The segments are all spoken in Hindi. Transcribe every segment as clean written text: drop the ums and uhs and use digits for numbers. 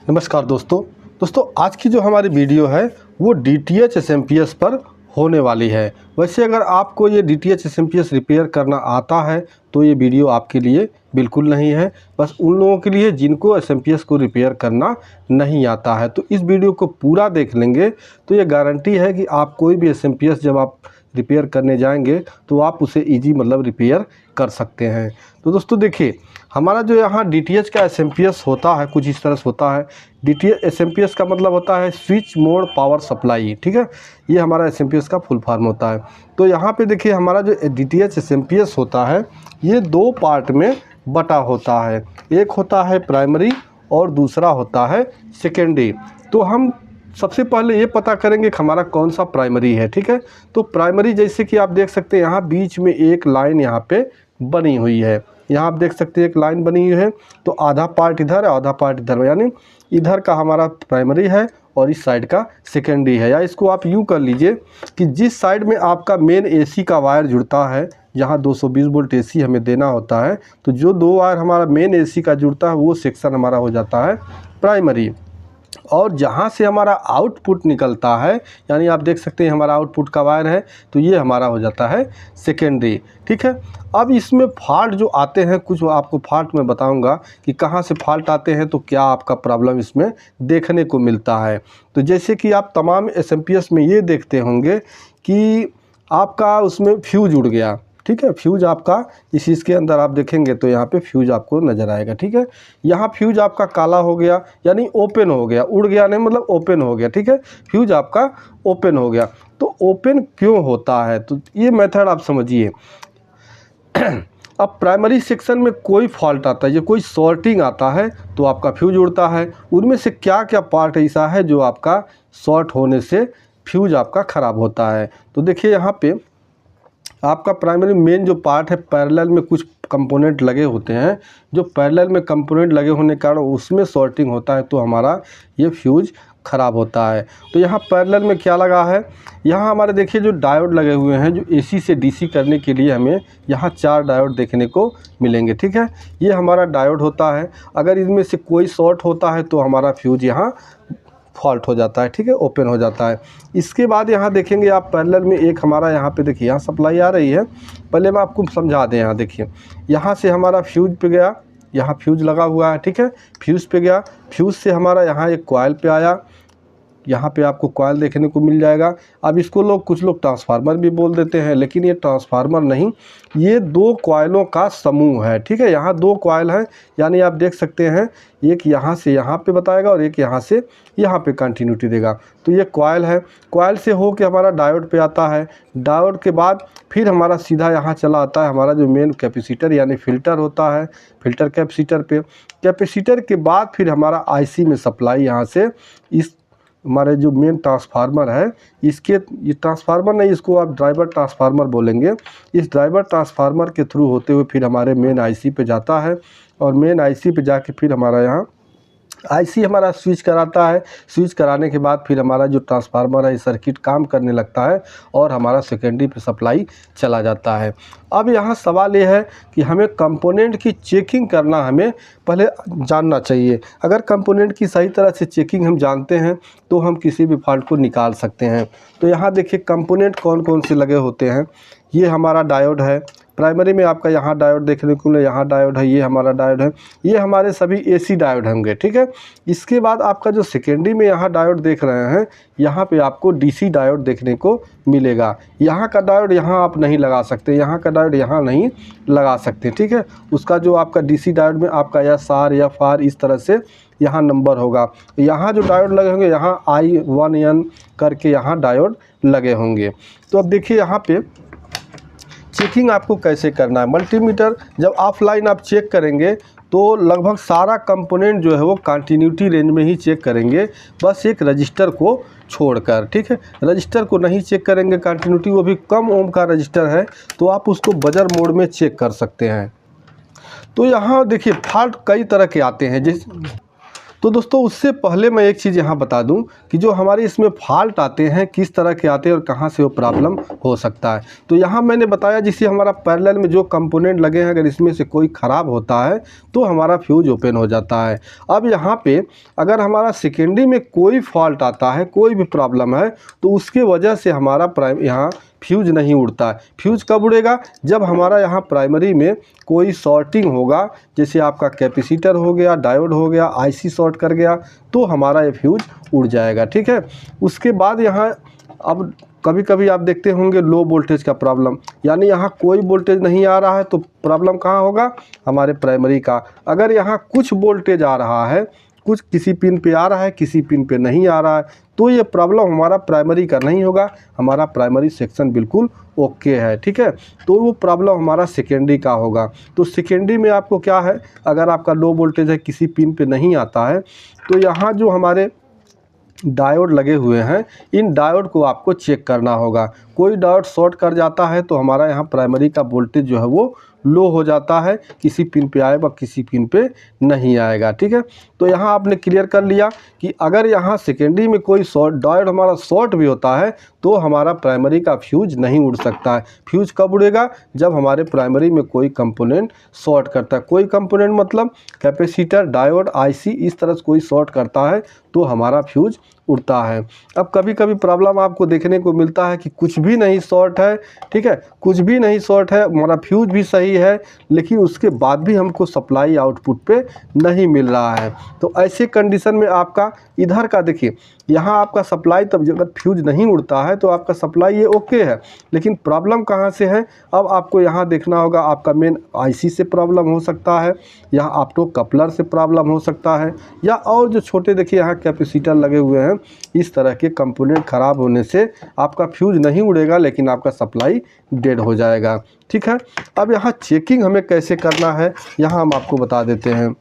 नमस्कार दोस्तों आज की जो हमारी वीडियो है वो DTH SMPS पर होने वाली है। वैसे अगर आपको ये DTH SMPS रिपेयर करना आता है तो ये वीडियो आपके लिए बिल्कुल नहीं है, बस उन लोगों के लिए जिनको SMPS को रिपेयर करना नहीं आता है। तो इस वीडियो को पूरा देख लेंगे तो ये गारंटी है कि आप कोई भी SMPS जब आप रिपेयर करने जाएंगे तो आप उसे ईजी रिपेयर कर सकते हैं। तो दोस्तों देखिए, हमारा जो यहाँ DTH का SMPS होता है कुछ इस तरह से होता है। DTH SMPS का मतलब होता है स्विच मोड पावर सप्लाई, ठीक है। ये हमारा SMPS का फुल फॉर्म होता है। तो यहाँ पे देखिए हमारा जो DTH SMPS होता है ये दो पार्ट में बटा होता है। एक होता है प्राइमरी और दूसरा होता है सेकेंडरी। तो हम सबसे पहले ये पता करेंगे कि हमारा कौन सा प्राइमरी है, ठीक है। तो प्राइमरी जैसे कि आप देख सकते हैं यहाँ बीच में एक लाइन यहाँ पे बनी हुई है। यहाँ आप देख सकते हैं एक लाइन बनी हुई है, तो आधा पार्ट इधर है आधा पार्ट इधर, यानी इधर का हमारा प्राइमरी है और इस साइड का सेकेंडरी है। या इसको आप यूँ कर लीजिए कि जिस साइड में आपका मेन AC का वायर जुड़ता है, यहाँ 220 वोल्ट AC हमें देना होता है, तो जो दो वायर हमारा मेन AC का जुड़ता है वो सेक्शन हमारा हो जाता है प्राइमरी। और जहाँ से हमारा आउटपुट निकलता है, यानी आप देख सकते हैं हमारा आउटपुट का वायर है, तो ये हमारा हो जाता है सेकेंडरी, ठीक है। अब इसमें फॉल्ट जो आते हैं, कुछ आपको फॉल्ट मैं बताऊंगा कि कहाँ से फॉल्ट आते हैं, तो क्या आपका प्रॉब्लम इसमें देखने को मिलता है। तो जैसे कि आप तमाम SMPS में ये देखते होंगे कि आपका उसमें फ्यूज उड़ गया, ठीक है। फ्यूज आपका इस चीज़ के अंदर आप देखेंगे तो यहाँ पे फ्यूज आपको नज़र आएगा, ठीक है। यहाँ फ्यूज आपका काला हो गया, यानी ओपन हो गया, उड़ गया नहीं मतलब ओपन हो गया, ठीक है। फ्यूज आपका ओपन हो गया। तो ओपन क्यों होता है, तो ये मेथड आप समझिए। अब प्राइमरी सेक्शन में कोई फॉल्ट आता है या कोई शॉर्टिंग आता है तो आपका फ्यूज उड़ता है। उनमें से क्या क्या पार्ट ऐसा है जो आपका शॉर्ट होने से फ्यूज आपका ख़राब होता है। तो देखिए यहाँ पे आपका प्राइमरी मेन जो पार्ट है, पैरेलल में कुछ कंपोनेंट लगे होते हैं, जो पैरेलल में कंपोनेंट लगे होने के कारण उसमें शॉर्टिंग होता है तो हमारा ये फ्यूज ख़राब होता है। तो यहाँ पैरेलल में क्या लगा है, यहाँ हमारे देखिए जो डायोड लगे हुए हैं, जो AC से DC करने के लिए हमें यहाँ 4 डायोड देखने को मिलेंगे, ठीक है। ये हमारा डायोड होता है। अगर इनमें से कोई शॉर्ट होता है तो हमारा फ्यूज यहाँ फॉल्ट हो जाता है, ठीक है, ओपन हो जाता है। इसके बाद यहाँ देखेंगे आप पैरेलल में एक हमारा यहाँ पे देखिए यहाँ सप्लाई आ रही है। पहले मैं आपको समझा दें, यहाँ देखिए यहाँ से हमारा फ्यूज पे गया, यहाँ फ्यूज लगा हुआ है, ठीक है। फ्यूज पे गया, फ्यूज से हमारा यहाँ एक कॉइल पे आया, यहाँ पे आपको कॉइल देखने को मिल जाएगा। अब इसको कुछ लोग ट्रांसफार्मर भी बोल देते हैं, लेकिन ये ट्रांसफार्मर नहीं, ये दो कॉइलों का समूह है, ठीक है। यहाँ 2 कॉइल हैं, यानी आप देख सकते हैं एक यहाँ से यहाँ पे बताएगा और एक यहाँ से यहाँ पे कंटिन्यूटी देगा। तो ये कॉइल है, कॉइल से हो के हमारा डायोड पे आता है। डायोड के बाद फिर हमारा सीधा यहाँ चला आता है हमारा जो मेन कैपेसिटर यानी फ़िल्टर होता है, फ़िल्टर कैपेसिटर पे। कैपेसिटर के बाद फिर हमारा IC में सप्लाई यहाँ से इस हमारे जो मेन ट्रांसफार्मर है, इसके ये ट्रांसफार्मर नहीं, इसको आप ड्राइवर ट्रांसफार्मर बोलेंगे। इस ड्राइवर ट्रांसफार्मर के थ्रू होते हुए फिर हमारे मेन IC पे जाता है और मेन IC पे जाके फिर हमारा यहाँ IC हमारा स्विच कराता है। स्विच कराने के बाद फिर हमारा जो ट्रांसफार्मर है सर्किट काम करने लगता है और हमारा सेकेंडरी पे सप्लाई चला जाता है। अब यहाँ सवाल ये है कि हमें कंपोनेंट की चेकिंग करना हमें पहले जानना चाहिए। अगर कंपोनेंट की सही तरह से चेकिंग हम जानते हैं तो हम किसी भी फॉल्ट को निकाल सकते हैं। तो यहाँ देखिए कंपोनेंट कौन कौन से लगे होते हैं। ये हमारा डायोड है, प्राइमरी में आपका यहाँ डायोड देखने को मिले, यहाँ डायोड है, ये हमारा डायोड है, ये हमारे सभी AC डायोड होंगे, ठीक है। इसके बाद आपका जो सेकेंडरी में यहाँ डायोड देख रहे हैं, यहाँ पे आपको DC डायोड देखने को मिलेगा। यहाँ का डायोड यहाँ आप नहीं लगा सकते, यहाँ का डायोड यहाँ नहीं लगा सकते, ठीक है। उसका जो आपका DC डायोड में आपका SR FR इस तरह से यहाँ नंबर होगा। यहाँ जो डायोड लगे होंगे यहाँ I1N करके यहाँ डायोड लगे होंगे। तो अब देखिए यहाँ पे चेकिंग आपको कैसे करना है। मल्टीमीटर जब ऑफलाइन आप चेक करेंगे तो लगभग सारा कंपोनेंट जो है वो कंटिन्यूटी रेंज में ही चेक करेंगे, बस एक रजिस्टर को छोड़कर, ठीक है। रजिस्टर को नहीं चेक करेंगे कंटिन्यूटी, वो भी कम ओम का रजिस्टर है तो आप उसको बजर मोड में चेक कर सकते हैं। तो यहाँ देखिए फॉल्ट कई तरह के आते हैं, तो दोस्तों उससे पहले मैं एक चीज़ यहाँ बता दूं कि जो हमारे इसमें फॉल्ट आते हैं किस तरह के आते हैं और कहाँ से वो प्रॉब्लम हो सकता है। तो यहाँ मैंने बताया जिससे हमारा पैरेलल में जो कंपोनेंट लगे हैं अगर इसमें से कोई ख़राब होता है तो हमारा फ्यूज ओपन हो जाता है। अब यहाँ पे अगर हमारा सेकेंडरी में कोई फॉल्ट आता है, कोई भी प्रॉब्लम है, तो उसके वजह से हमारा यहाँ फ्यूज नहीं उड़ता है। फ्यूज कब उड़ेगा? जब हमारा यहाँ प्राइमरी में कोई शॉर्टिंग होगा, जैसे आपका कैपेसिटर हो गया, डायोड हो गया, आईसी शॉर्ट कर गया, तो हमारा ये फ्यूज उड़ जाएगा। ठीक है। उसके बाद यहाँ अब कभी कभी आप देखते होंगे लो वोल्टेज का प्रॉब्लम, यानी यहाँ कोई वोल्टेज नहीं आ रहा है तो प्रॉब्लम कहाँ होगा? हमारे प्राइमरी का। अगर यहाँ कुछ वोल्टेज आ रहा है, कुछ किसी पिन पे आ रहा है, किसी पिन पे नहीं आ रहा है, तो ये प्रॉब्लम हमारा प्राइमरी का नहीं होगा, हमारा प्राइमरी सेक्शन बिल्कुल ओके है। ठीक है। तो वो प्रॉब्लम हमारा सेकेंडरी का होगा। तो सेकेंडरी में आपको क्या है, अगर आपका लो वोल्टेज है, किसी पिन पे नहीं आता है, तो यहाँ जो हमारे डायोड लगे हुए हैं, इन डायोड को आपको चेक करना होगा। कोई डायोड शॉर्ट कर जाता है तो हमारा यहाँ प्राइमरी का वोल्टेज जो है वो लो हो जाता है, किसी पिन पे आएगा, किसी पिन पे नहीं आएगा। ठीक है। तो यहाँ आपने क्लियर कर लिया कि अगर यहाँ सेकेंडरी में कोई शॉर्ट डायोड हमारा शॉर्ट भी होता है तो हमारा प्राइमरी का फ्यूज नहीं उड़ सकता है। फ्यूज कब उड़ेगा? जब हमारे प्राइमरी में कोई कंपोनेंट शॉर्ट करता है। कोई कंपोनेंट मतलब कैपेसिटर, डायोड, आईसी, इस तरह से कोई शॉर्ट करता है तो हमारा फ्यूज उड़ता है। अब कभी कभी प्रॉब्लम आपको देखने को मिलता है कि कुछ भी नहीं शॉर्ट है। ठीक है। कुछ भी नहीं शॉर्ट है, हमारा फ्यूज भी सही है, लेकिन उसके बाद भी हमको सप्लाई आउटपुट पे नहीं मिल रहा है। तो ऐसे कंडीशन में आपका इधर का देखिए, यहाँ आपका सप्लाई, तब अगर फ्यूज नहीं उड़ता है तो आपका सप्लाई ये ओके है, लेकिन प्रॉब्लम कहाँ से है? अब आपको यहाँ देखना होगा, आपका मेन आईसी से प्रॉब्लम हो सकता है, यहाँ ऑप्टो कपलर से प्रॉब्लम हो सकता है, या और जो छोटे देखिए यहाँ कैपेसिटर लगे हुए हैं, इस तरह के कंपोनेंट ख़राब होने से आपका फ्यूज नहीं उड़ेगा, लेकिन आपका सप्लाई डेड हो जाएगा। ठीक है। अब यहाँ चेकिंग हमें कैसे करना है, यहाँ हम आपको बता देते हैं।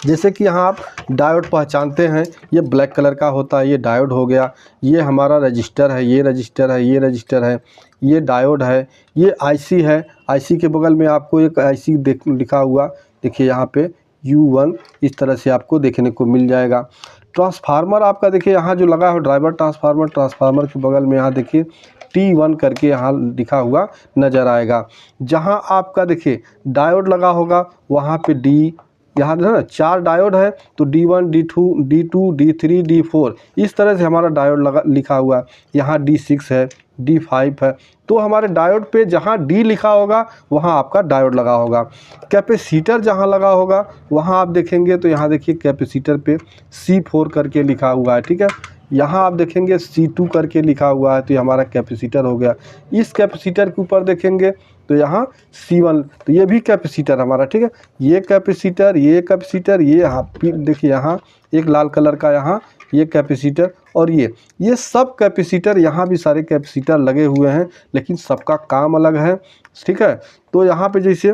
जैसे कि यहाँ आप डायोड पहचानते हैं, ये ब्लैक कलर का होता है, ये डायोड हो गया, ये हमारा रजिस्टर है, ये रजिस्टर है, ये रजिस्टर है, ये डायोड है, ये आईसी है। आईसी के बगल में आपको एक आईसी लिखा हुआ देखिए यहाँ पे U1, इस तरह से आपको देखने को मिल जाएगा। ट्रांसफार्मर आपका देखिए यहाँ जो लगा है ड्राइवर ट्रांसफार्मर, ट्रांसफार्मर के बगल में यहाँ देखिए T1 करके यहाँ लिखा हुआ नज़र आएगा। जहाँ आपका देखिए डायोड लगा होगा वहाँ पे D, यहाँ है ना 4 डायोड है, तो D1, D2, D3, D4, इस तरह से हमारा डायोड लिखा हुआ है। यहाँ D6 है, D5 है। तो हमारे डायोड पे जहाँ D लिखा होगा वहाँ आपका डायोड लगा होगा। कैपेसिटर जहाँ लगा होगा वहाँ आप देखेंगे तो यहाँ देखिए कैपेसिटर पे C4 करके लिखा हुआ है। ठीक है। यहाँ आप देखेंगे C2 करके लिखा हुआ है, तो ये हमारा कैपेसिटर हो गया। इस कैपेसिटर के ऊपर देखेंगे तो यहाँ C1, तो ये भी कैपेसिटर हमारा। ठीक है। ये कैपेसिटर, ये कैपेसिटर, ये यहाँ देखिए यहाँ एक लाल कलर का यहाँ ये कैपेसिटर, और ये सब कैपेसिटर, यहाँ भी सारे कैपेसिटर लगे हुए हैं, लेकिन सबका काम अलग है। ठीक है। तो यहाँ पे जैसे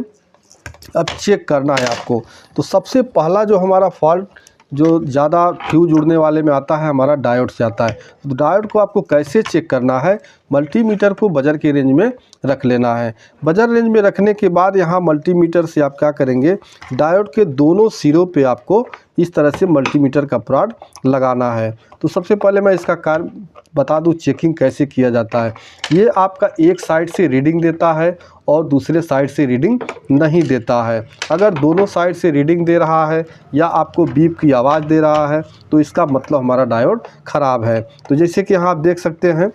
अब चेक करना है आपको, तो सबसे पहला जो हमारा फॉल्ट जो ज़्यादा फ्यूज उड़ने वाले में आता है हमारा डायोड से आता है। तो डायोड को आपको कैसे चेक करना है? मल्टीमीटर को बजर के रेंज में रख लेना है। बजर रेंज में रखने के बाद यहाँ मल्टीमीटर से आप क्या करेंगे, डायोड के दोनों सिरों पे आपको इस तरह से मल्टीमीटर का प्रोड लगाना है। तो सबसे पहले मैं इसका कार्य बता दूं, चेकिंग कैसे किया जाता है। ये आपका एक साइड से रीडिंग देता है और दूसरे साइड से रीडिंग नहीं देता है। अगर दोनों साइड से रीडिंग दे रहा है या आपको बीप की आवाज़ दे रहा है तो इसका मतलब हमारा डायोड ख़राब है। तो जैसे कि यहाँ आप देख सकते हैं,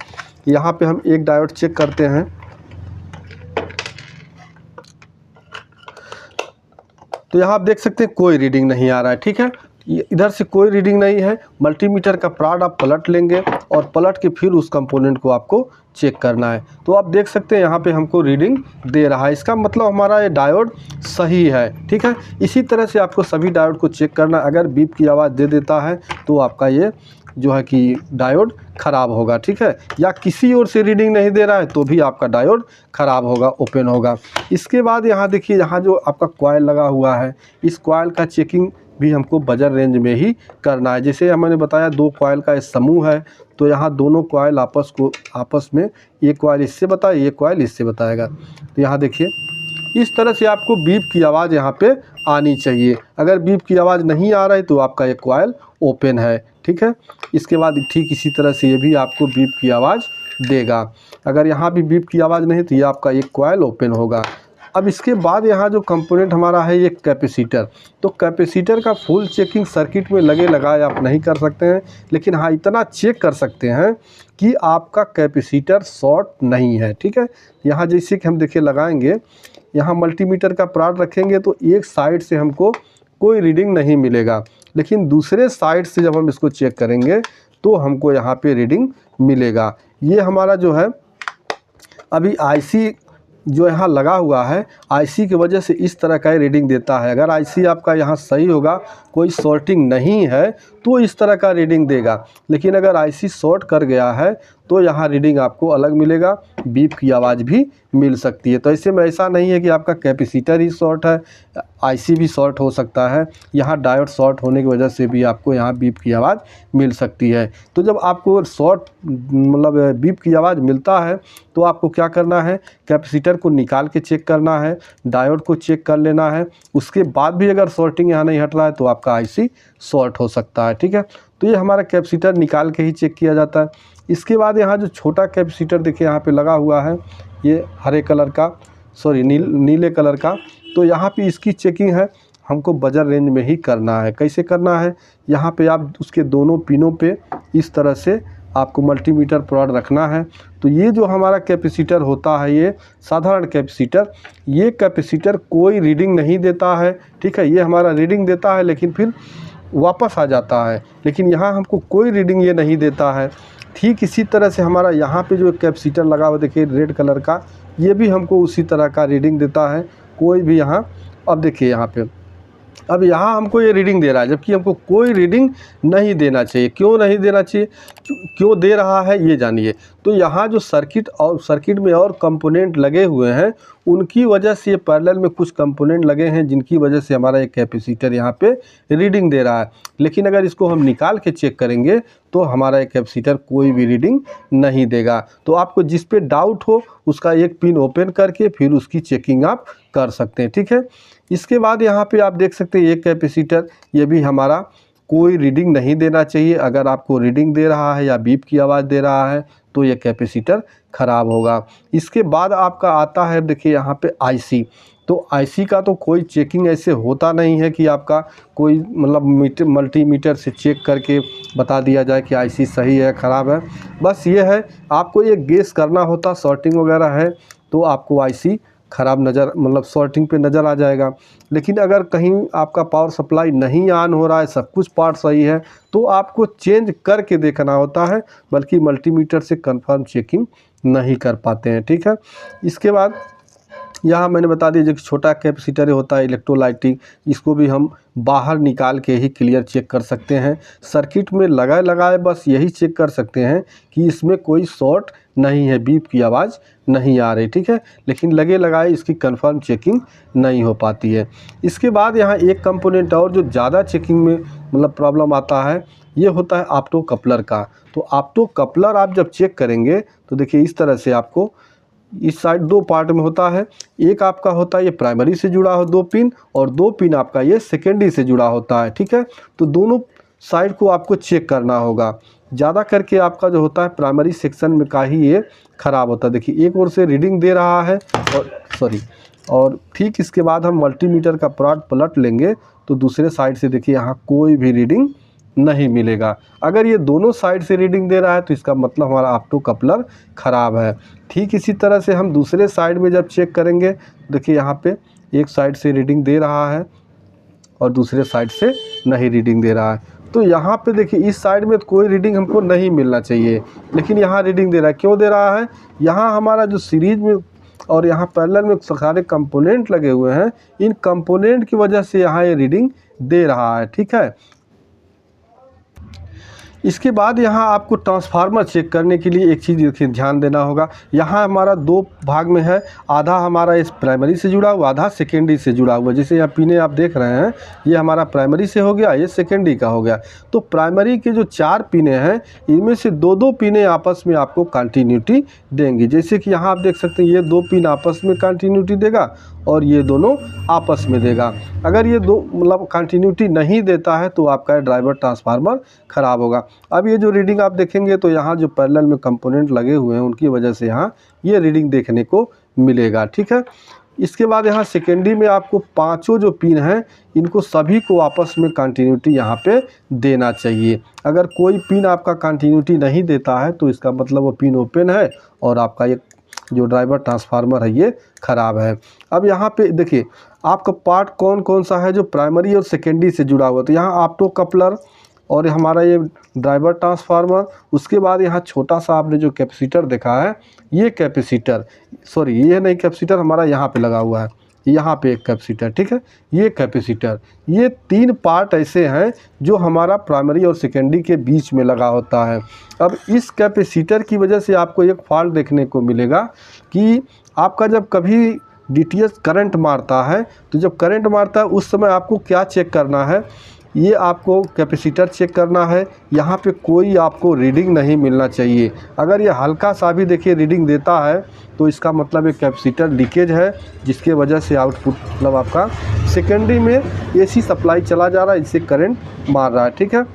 यहाँ पे हम एक डायोड चेक करते हैं, तो यहाँ आप देख सकते हैं कोई रीडिंग नहीं आ रहा है। ठीक है। इधर से कोई रीडिंग नहीं है। मल्टीमीटर का प्रोड आप पलट लेंगे और पलट के फिर उस कंपोनेंट को आपको चेक करना है। तो आप देख सकते हैं यहाँ पे हमको रीडिंग दे रहा है, इसका मतलब हमारा ये डायोड सही है। ठीक है। इसी तरह से आपको सभी डायोड को चेक करना है। अगर बीप की आवाज़ दे देता है तो आपका ये जो है कि डायोड ख़राब होगा। ठीक है। या किसी ओर से रीडिंग नहीं दे रहा है तो भी आपका डायोड ख़राब होगा, ओपन होगा। इसके बाद यहाँ देखिए, यहाँ जो आपका कॉइल लगा हुआ है, इस कॉइल का चेकिंग भी हमको बजर रेंज में ही करना है। जैसे मैंने बताया 2 कॉइल का इस समूह है, तो यहाँ दोनों कॉइल आपस में, ये कॉइल इससे बताए, ये कॉइल इससे बताएगा। तो यहाँ देखिए इस तरह से आपको बीप की आवाज़ यहाँ पे आनी चाहिए। अगर बीप की आवाज़ नहीं आ रही तो आपका ये कॉइल ओपन है, ठीक है। इसके बाद ठीक इसी तरह से ये भी आपको बीप की आवाज़ देगा। अगर यहाँ भी बीप की आवाज़ नहीं तो ये आपका एक कॉइल ओपन होगा। अब इसके बाद यहाँ जो कंपोनेंट हमारा है ये कैपेसिटर, तो कैपेसिटर का फुल चेकिंग सर्किट में लगे लगाए आप नहीं कर सकते हैं, लेकिन हाँ इतना चेक कर सकते हैं कि आपका कैपेसिटर शॉर्ट नहीं है, ठीक है। यहाँ जैसे कि हम देखिए लगाएंगे, यहाँ मल्टीमीटर का प्राड रखेंगे तो एक साइड से हमको कोई रीडिंग नहीं मिलेगा, लेकिन दूसरे साइड से जब हम इसको चेक करेंगे तो हमको यहाँ पे रीडिंग मिलेगा। ये हमारा जो है अभी आईसी जो यहाँ लगा हुआ है, आईसी की वजह से इस तरह का रीडिंग देता है। अगर आईसी आपका यहाँ सही होगा, कोई शॉर्टिंग नहीं है तो इस तरह का रीडिंग देगा, लेकिन अगर आईसी शॉर्ट कर गया है तो यहाँ रीडिंग आपको अलग मिलेगा, बीप की आवाज़ भी मिल सकती है। तो ऐसे में ऐसा नहीं है कि आपका कैपेसिटर ही शॉर्ट है, आईसी भी शॉर्ट हो सकता है। यहाँ डायोड शॉर्ट होने की वजह से भी आपको यहाँ बीप की आवाज़ मिल सकती है। तो जब आपको शॉर्ट मतलब बीप की आवाज़ मिलता है तो आपको क्या करना है, कैपेसिटर को निकाल के चेक करना है, डायोड को चेक कर लेना है। उसके बाद भी अगर शॉर्टिंग यहाँ नहीं हट रहा है तो आपका आईसी शॉर्ट हो सकता है, ठीक है। तो ये हमारा कैपेसिटर निकाल के ही चेक किया जाता है। इसके बाद यहाँ जो छोटा कैपेसिटर देखिए यहाँ पे लगा हुआ है, ये हरे कलर का नीले कलर का, तो यहाँ पे इसकी चेकिंग है हमको बजर रेंज में ही करना है। कैसे करना है, यहाँ पे आप उसके दोनों पिनों पे इस तरह से आपको मल्टीमीटर प्रोड रखना है। तो ये जो हमारा कैपेसिटर होता है, ये साधारण कैपेसिटर, ये कैपेसिटर कोई रीडिंग नहीं देता है, ठीक है। ये हमारा रीडिंग देता है लेकिन फिर वापस आ जाता है, लेकिन यहाँ हमको कोई रीडिंग ये नहीं देता है। ठीक इसी तरह से हमारा यहाँ पे जो कैपेसिटर लगा हुआ देखिए रेड कलर का, ये भी हमको उसी तरह का रीडिंग देता है। कोई भी यहाँ, अब देखिए यहाँ पे, अब यहाँ हमको ये रीडिंग दे रहा है, जबकि हमको कोई रीडिंग नहीं देना चाहिए। क्यों नहीं देना चाहिए, क्यों दे रहा है ये जानिए। तो यहाँ जो सर्किट में और कंपोनेंट लगे हुए हैं, उनकी वजह से ये पैरेलल में कुछ कंपोनेंट लगे हैं जिनकी वजह से हमारा एक कैपेसिटर यहाँ पे रीडिंग दे रहा है। लेकिन अगर इसको हम निकाल के चेक करेंगे तो हमारा एक कैपेसिटर कोई भी रीडिंग नहीं देगा। तो आपको जिस पे डाउट हो उसका एक पिन ओपन करके फिर उसकी चेकिंग आप कर सकते हैं, ठीक है। इसके बाद यहाँ पे आप देख सकते हैं एक कैपेसिटर, ये भी हमारा कोई रीडिंग नहीं देना चाहिए। अगर आपको रीडिंग दे रहा है या बीप की आवाज़ दे रहा है तो ये कैपेसिटर ख़राब होगा। इसके बाद आपका आता है देखिए यहाँ पे आईसी। तो आईसी का तो कोई चेकिंग ऐसे होता नहीं है कि आपका कोई मतलब मल्टीमीटर से चेक करके बता दिया जाए कि आईसी सही है ख़राब है। बस ये है, आपको ये गेस करना होता, शॉर्टिंग वगैरह है तो आपको आईसी ख़राब नज़र मतलब शॉर्टिंग पे नज़र आ जाएगा। लेकिन अगर कहीं आपका पावर सप्लाई नहीं ऑन हो रहा है, सब कुछ पार्ट सही है, तो आपको चेंज करके देखना होता है, बल्कि मल्टीमीटर से कंफर्म चेकिंग नहीं कर पाते हैं, ठीक है। इसके बाद यहाँ मैंने बता दिया जो छोटा कैपेसिटर होता है इलेक्ट्रोलाइटिक, इसको भी हम बाहर निकाल के ही क्लियर चेक कर सकते हैं। सर्किट में लगाए बस यही चेक कर सकते हैं कि इसमें कोई शॉर्ट नहीं है, बीप की आवाज़ नहीं आ रही, ठीक है। लेकिन लगे लगाए इसकी कंफर्म चेकिंग नहीं हो पाती है। इसके बाद यहाँ एक कंपोनेंट और जो ज़्यादा चेकिंग में मतलब प्रॉब्लम आता है, ये होता है ऑप्टो कपलर का। तो ऑप्टो कपलर आप जब चेक करेंगे तो देखिए इस तरह से आपको इस साइड दो पार्ट में होता है। एक आपका होता है ये प्राइमरी से जुड़ा हो 2 पिन, और 2 पिन आपका ये सेकेंडरी से जुड़ा होता है, ठीक है। तो दोनों साइड को आपको चेक करना होगा। ज़्यादा करके आपका जो होता है प्राइमरी सेक्शन में का ही ये ख़राब होता है। देखिए एक ओर से रीडिंग दे रहा है और ठीक इसके बाद हम मल्टीमीटर का प्रोड पलट लेंगे तो दूसरे साइड से देखिए यहाँ कोई भी रीडिंग नहीं मिलेगा। अगर ये दोनों साइड से रीडिंग दे रहा है तो इसका मतलब हमारा ऑप्टो कपलर ख़राब है। ठीक इसी तरह से हम दूसरे साइड में जब चेक करेंगे, देखिए यहाँ पे एक साइड से रीडिंग दे रहा है और दूसरे साइड से नहीं रीडिंग दे रहा है। तो यहाँ पे देखिए इस साइड में कोई रीडिंग हमको नहीं मिलना चाहिए, लेकिन यहाँ रीडिंग दे रहा है। क्यों दे रहा है, यहाँ हमारा जो सीरीज में और यहाँ पैरेलल में सारे कंपोनेंट लगे हुए हैं, इन कंपोनेंट की वजह से यहाँ ये रीडिंग दे रहा है, ठीक है। इसके बाद यहाँ आपको ट्रांसफार्मर चेक करने के लिए एक चीज़ देखिए ध्यान देना होगा। यहाँ हमारा 2 भाग में है, आधा हमारा इस प्राइमरी से जुड़ा हुआ, आधा सेकेंडरी से जुड़ा हुआ। जैसे यहाँ पिने आप देख रहे हैं, ये हमारा प्राइमरी से हो गया, ये सेकेंडरी का हो गया। तो प्राइमरी के जो 4 पिने हैं, इनमें से 2-2 पिने आपस में आपको कंटिन्यूटी देंगी। जैसे कि यहाँ आप देख सकते हैं ये 2 पिन आपस में कंटिन्यूटी देगा और ये दोनों आपस में देगा। अगर ये दो मतलब कंटिन्यूटी नहीं देता है तो आपका ड्राइवर ट्रांसफार्मर ख़राब होगा। अब ये जो रीडिंग आप देखेंगे तो यहाँ जो पैरेलल में कंपोनेंट लगे हुए हैं उनकी वजह से यहाँ ये रीडिंग देखने को मिलेगा। ठीक है, इसके बाद यहाँ सेकेंडरी में आपको पांचों जो पिन हैं इनको सभी को आपस में कंटिन्यूटी यहाँ पे देना चाहिए। अगर कोई पिन आपका कंटिन्यूटी नहीं देता है तो इसका मतलब वो पिन ओपन है और आपका ये जो ड्राइवर ट्रांसफार्मर है ये ख़राब है। अब यहाँ पे देखिए आपका पार्ट कौन कौन सा है जो प्राइमरी और सेकेंडरी से जुड़ा हुआ। तो यहाँ ऑप्टो कपलर और हमारा ये ड्राइवर ट्रांसफार्मर, उसके बाद यहाँ छोटा सा आपने जो कैपेसिटर देखा है ये कैपेसिटर, सॉरी ये नहीं कैपेसिटर हमारा यहाँ पे लगा हुआ है, यहाँ पे एक कैपेसिटर। ठीक है, ये कैपेसिटर, ये तीन पार्ट ऐसे हैं जो हमारा प्राइमरी और सेकेंडरी के बीच में लगा होता है। अब इस कैपेसिटर की वजह से आपको एक फॉल्ट देखने को मिलेगा कि आपका जब कभी DTS करंट मारता है तो जब करंट मारता है उस समय आपको क्या चेक करना है, ये आपको कैपेसिटर चेक करना है। यहाँ पे कोई आपको रीडिंग नहीं मिलना चाहिए। अगर ये हल्का सा भी देखिए रीडिंग देता है तो इसका मतलब एक कैपेसिटर लीकेज है जिसके वजह से आउटपुट मतलब आपका सेकेंडरी में AC सप्लाई चला जा रहा है, इससे करंट मार रहा है। ठीक है,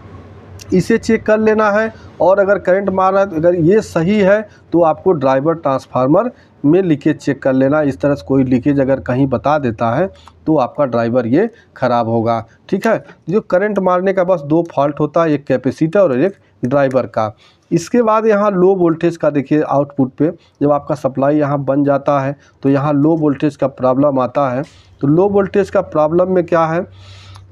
इसे चेक कर लेना है। और अगर करंट मार रहा है तो अगर ये सही है तो आपको ड्राइवर ट्रांसफार्मर में लीकेज चेक कर लेना। इस तरह से कोई लीकेज अगर कहीं बता देता है तो आपका ड्राइवर ये ख़राब होगा। ठीक है, जो करंट मारने का बस दो फॉल्ट होता है, एक कैपेसिटर और एक ड्राइवर का। इसके बाद यहाँ लो वोल्टेज का देखिए आउटपुट पे जब आपका सप्लाई यहाँ बन जाता है तो यहाँ लो वोल्टेज का प्रॉब्लम आता है। तो लो वोल्टेज का प्रॉब्लम में क्या है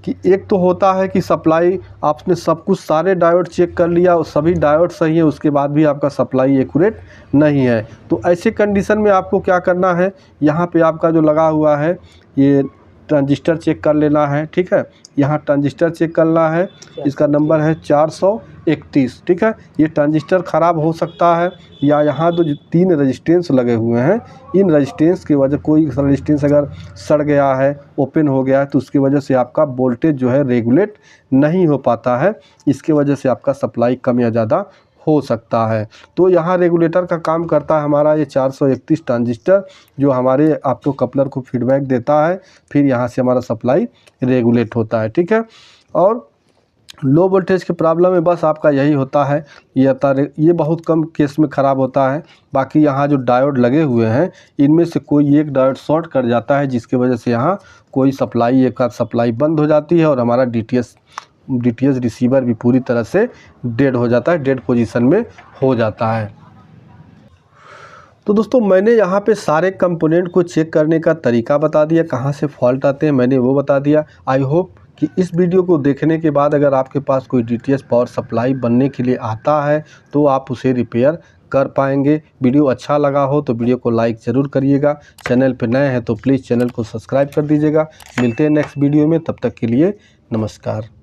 कि एक तो होता है कि सप्लाई आपने सब कुछ सारे डायोड चेक कर लिया और सभी डायोड सही है, उसके बाद भी आपका सप्लाई एक्यूरेट नहीं है। तो ऐसे कंडीशन में आपको क्या करना है, यहाँ पे आपका जो लगा हुआ है ये ट्रांजिस्टर चेक कर लेना है। ठीक है, यहाँ ट्रांजिस्टर चेक करना है, इसका नंबर है 431। ठीक है, ये ट्रांजिस्टर ख़राब हो सकता है या यहाँ जो तीन रजिस्टेंस लगे हुए हैं इन रजिस्टेंस की वजह, कोई रजिस्टेंस अगर सड़ गया है, ओपन हो गया है तो उसकी वजह से आपका वोल्टेज जो है रेगुलेट नहीं हो पाता है, इसके वजह से आपका सप्लाई कम या ज़्यादा हो सकता है। तो यहाँ रेगुलेटर का काम करता है हमारा ये 431 ट्रांजिस्टर जो हमारे आपको कपलर को फीडबैक देता है, फिर यहाँ से हमारा सप्लाई रेगुलेट होता है। ठीक है, और लो वोल्टेज के प्रॉब्लम में बस आपका यही होता है, ये बहुत कम केस में ख़राब होता है। बाकी यहाँ जो डायोड लगे हुए हैं इनमें से कोई एक डायोड शॉर्ट कर जाता है जिसकी वजह से यहाँ कोई सप्लाई एक आध सप्लाई बंद हो जाती है और हमारा DTS रिसीवर भी पूरी तरह से डेड हो जाता है, डेड पोजीशन में हो जाता है। तो दोस्तों मैंने यहाँ पे सारे कंपोनेंट को चेक करने का तरीका बता दिया, कहाँ से फॉल्ट आते हैं मैंने वो बता दिया। आई होप कि इस वीडियो को देखने के बाद अगर आपके पास कोई DTS पावर सप्लाई बनने के लिए आता है तो आप उसे रिपेयर कर पाएंगे। वीडियो अच्छा लगा हो तो वीडियो को लाइक ज़रूर करिएगा। चैनल पर नए हैं तो प्लीज़ चैनल को सब्सक्राइब कर दीजिएगा। मिलते हैं नेक्स्ट वीडियो में, तब तक के लिए नमस्कार।